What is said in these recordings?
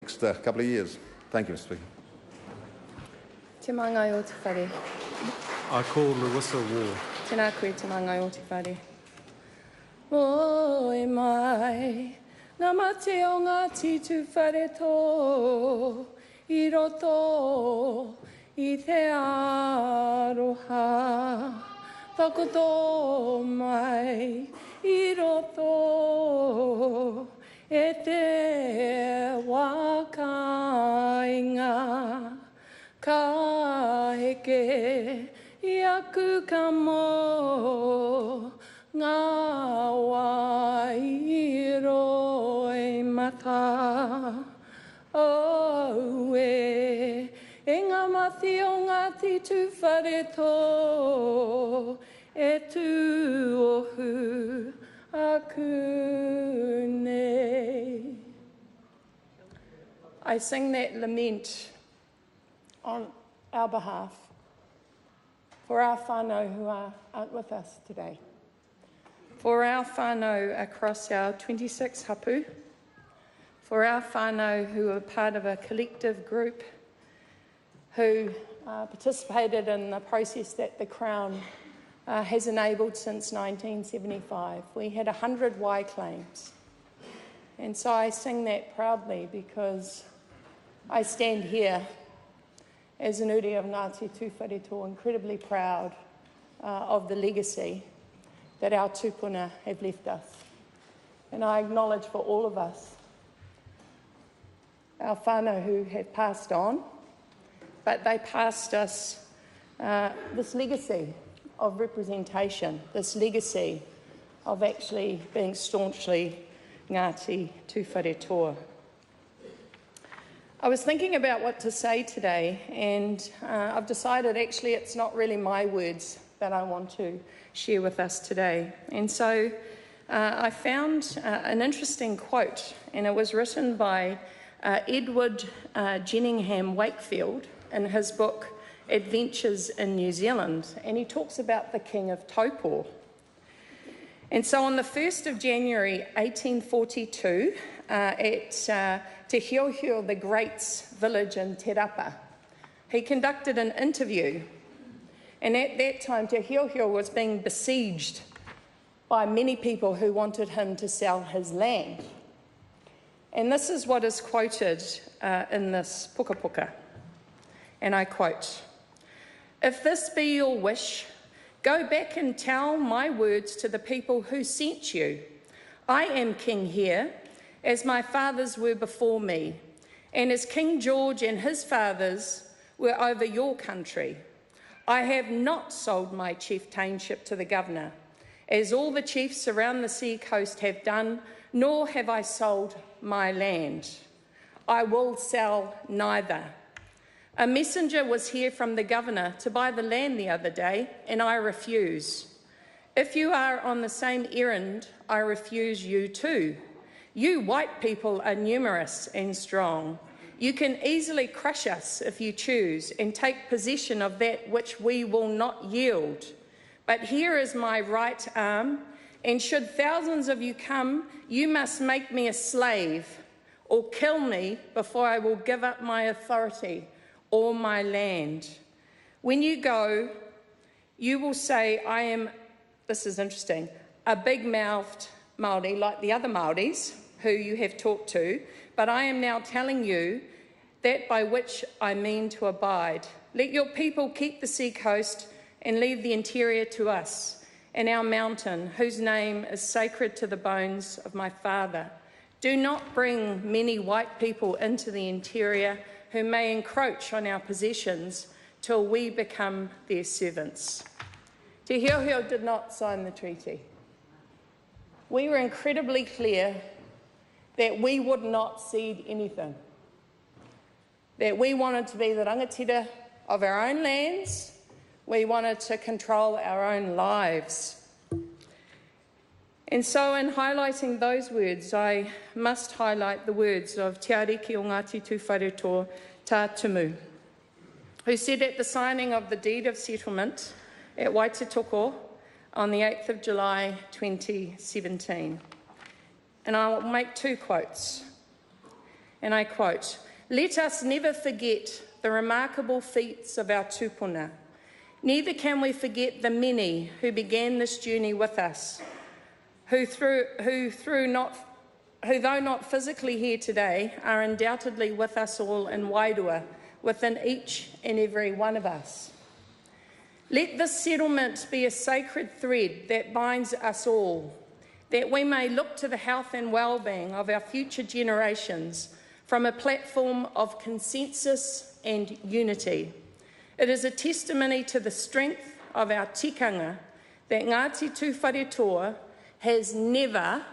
next couple of years. Thank you, Mr Speaker. Te mangai o te whare. I call Louisa Wall. Tēnā koe te mangai o te whare. Oi mai, ngā mate o Ngāti Tūwharetoa, I roto I te aroha. Whakoto mai, I roto e te wakainga. Ka heke I aku ka mo ngā wairo mata. O e ngā mati o Ngāti Tūwharetoa e tū ohu aku nei. I sing that lament on our behalf for our whānau who are with us today, for our whānau across our 26 hapu, for our whānau who are part of a collective group who participated in the process that the Crown has enabled since 1975. We had 100 Y claims. And so I sing that proudly because I stand here as an uri of Ngāti Tūwharetoa, incredibly proud of the legacy that our tūpuna have left us. And I acknowledge for all of us, our whānau who have passed on, but they passed us this legacy of representation, this legacy of actually being staunchly Ngāti Tūwharetoa. I was thinking about what to say today, and I've decided actually it's not really my words that I want to share with us today. And so I found an interesting quote, and it was written by Edward Jenningham Wakefield in his book Adventures in New Zealand, and he talks about the King of Taupō. And so on the 1st of January 1842, at Te Hiohio the Great's village in Te Rapa, he conducted an interview. And at that time, Te Hiohio was being besieged by many people who wanted him to sell his land. And this is what is quoted in this puka puka. And I quote, "If this be your wish, go back and tell my words to the people who sent you. I am king here, as my fathers were before me, and as King George and his fathers were over your country. I have not sold my chieftainship to the governor, as all the chiefs around the sea coast have done, nor have I sold my land. I will sell neither. A messenger was here from the governor to buy the land the other day, and I refuse. If you are on the same errand, I refuse you too. You white people are numerous and strong. You can easily crush us if you choose and take possession of that which we will not yield. But here is my right arm, and should thousands of you come, you must make me a slave or kill me before I will give up my authority or my land. When you go, you will say, I am," this is interesting, "a big-mouthed Māori like the other Māoris who you have talked to, but I am now telling you that by which I mean to abide. Let your people keep the sea coast and leave the interior to us and our mountain, whose name is sacred to the bones of my father. Do not bring many white people into the interior who may encroach on our possessions till we become their servants." Te Hiohio did not sign the treaty. We were incredibly clear that we would not cede anything, that we wanted to be the rangatira of our own lands, we wanted to control our own lives. And so in highlighting those words, I must highlight the words of Te Ariki o Ngāti Tūwharetoa, Tā Tumu, who said at the signing of the deed of settlement at Waitetoko on the 8th of July 2017. And I will make two quotes. and I quote, "Let us never forget the remarkable feats of our tūpuna. Neither can we forget the many who began this journey with us, who though not physically here today, are undoubtedly with us all in Wairua, within each and every one of us. Let this settlement be a sacred thread that binds us all, that we may look to the health and well-being of our future generations from a platform of consensus and unity. It is a testimony to the strength of our tikanga that Ngāti Tūwharetoa has never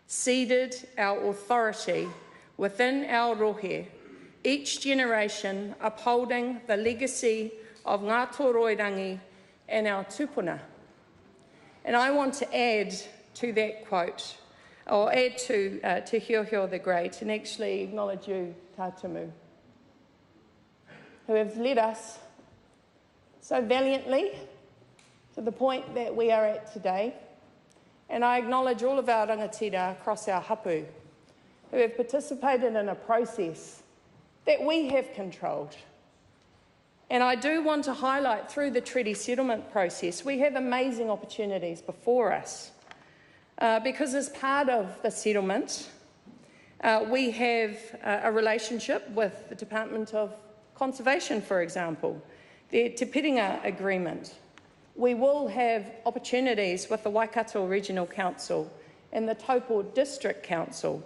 ceded our authority within our rohe, each generation upholding the legacy of ngā tōroirangi and our tūpuna." And I want to add to that quote, or add to Hiohio the Great, and actually acknowledge you, Tātumu, who have led us so valiantly to the point that we are at today. And I acknowledge all of our rangatira across our hapu who have participated in a process that we have controlled. And I do want to highlight through the treaty settlement process, we have amazing opportunities before us. Because as part of the settlement, we have a relationship with the Department of Conservation, for example, the Te Piringa Agreement. We will have opportunities with the Waikato Regional Council and the Taupo District Council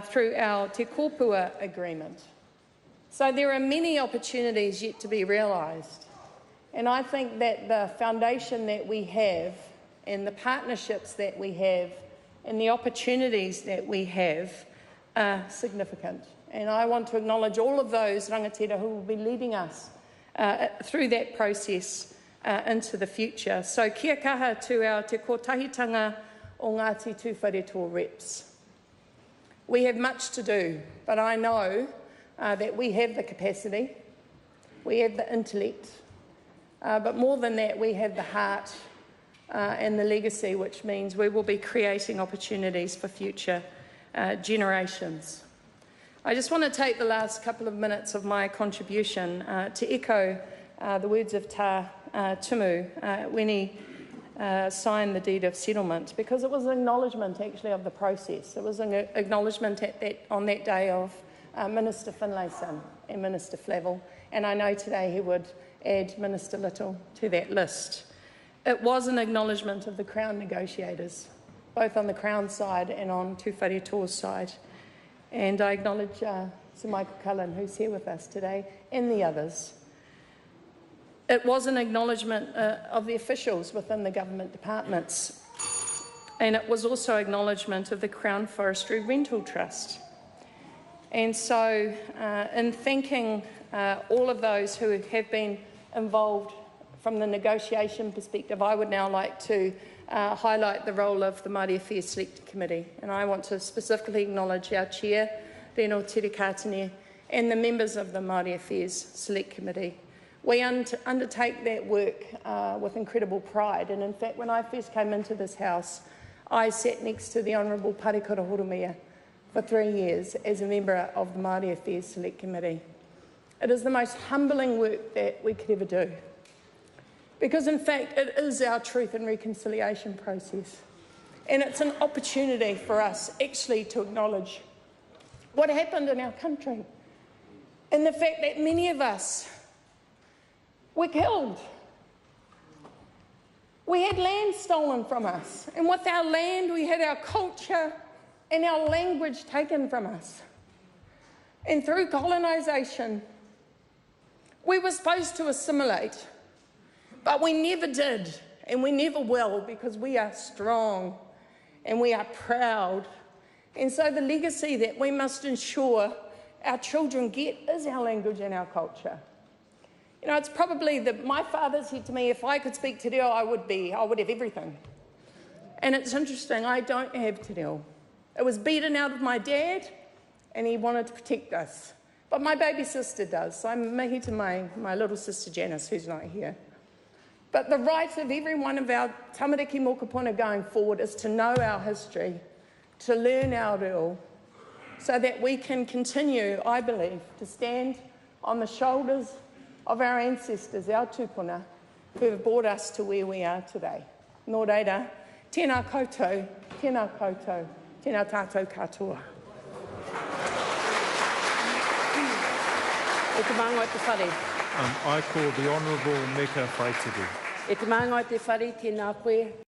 through our Te Kōpua Agreement. So there are many opportunities yet to be realised. And I think that the foundation that we have and the partnerships that we have and the opportunities that we have are significant. And I want to acknowledge all of those rangatira who will be leading us through that process into the future. So kia kaha to our te kotahitanga o Ngāti Tūwharetoa reps. We have much to do, but I know that we have the capacity, we have the intellect, but more than that, we have the heart and the legacy, which means we will be creating opportunities for future generations. I just want to take the last couple of minutes of my contribution to echo the words of Tā Tumu when he signed the deed of settlement, because it was an acknowledgement actually of the process. It was an acknowledgement on that day of Minister Finlayson and Minister Flavel, and I know today he would add Minister Little to that list. It was an acknowledgement of the Crown negotiators, both on the Crown side and on Tūwharetoa's side. And I acknowledge Sir Michael Cullen, who's here with us today, and the others. It was an acknowledgement of the officials within the government departments, and it was also acknowledgement of the Crown Forestry Rental Trust. And so, in thanking all of those who have been involved from the negotiation perspective, I would now like to highlight the role of the Māori Affairs Select Committee. And I want to specifically acknowledge our Chair, Reno Tirikatene, and the members of the Māori Affairs Select Committee. We undertake that work with incredible pride. And in fact, when I first came into this House, I sat next to the Honourable Parekura Horomia for 3 years as a member of the Māori Affairs Select Committee. It is the most humbling work that we could ever do, because in fact it is our truth and reconciliation process, and it's an opportunity for us actually to acknowledge what happened in our country and the fact that many of us were killed. We had land stolen from us, and with our land we had our culture and our language taken from us. And through colonisation, we were supposed to assimilate, but we never did, and we never will, because we are strong and we are proud. And so the legacy that we must ensure our children get is our language and our culture. You know, it's probably that my father said to me, if I could speak te reo, I would have everything. And it's interesting, I don't have te reo. It was beaten out of my dad, and he wanted to protect us. But my baby sister does, so I'm mihi to my little sister Janice, who's not here. But the right of every one of our tamariki mokopuna going forward is to know our history, to learn our reo, so that we can continue, I believe, to stand on the shoulders of our ancestors, our tūpuna, who have brought us to where we are today. Nō reira, tēnā koutou, tēnā tātou katoa. E te māngai te whare. I call the Honourable Meka Whaitiri. E te māngai te whare, tēnā koe.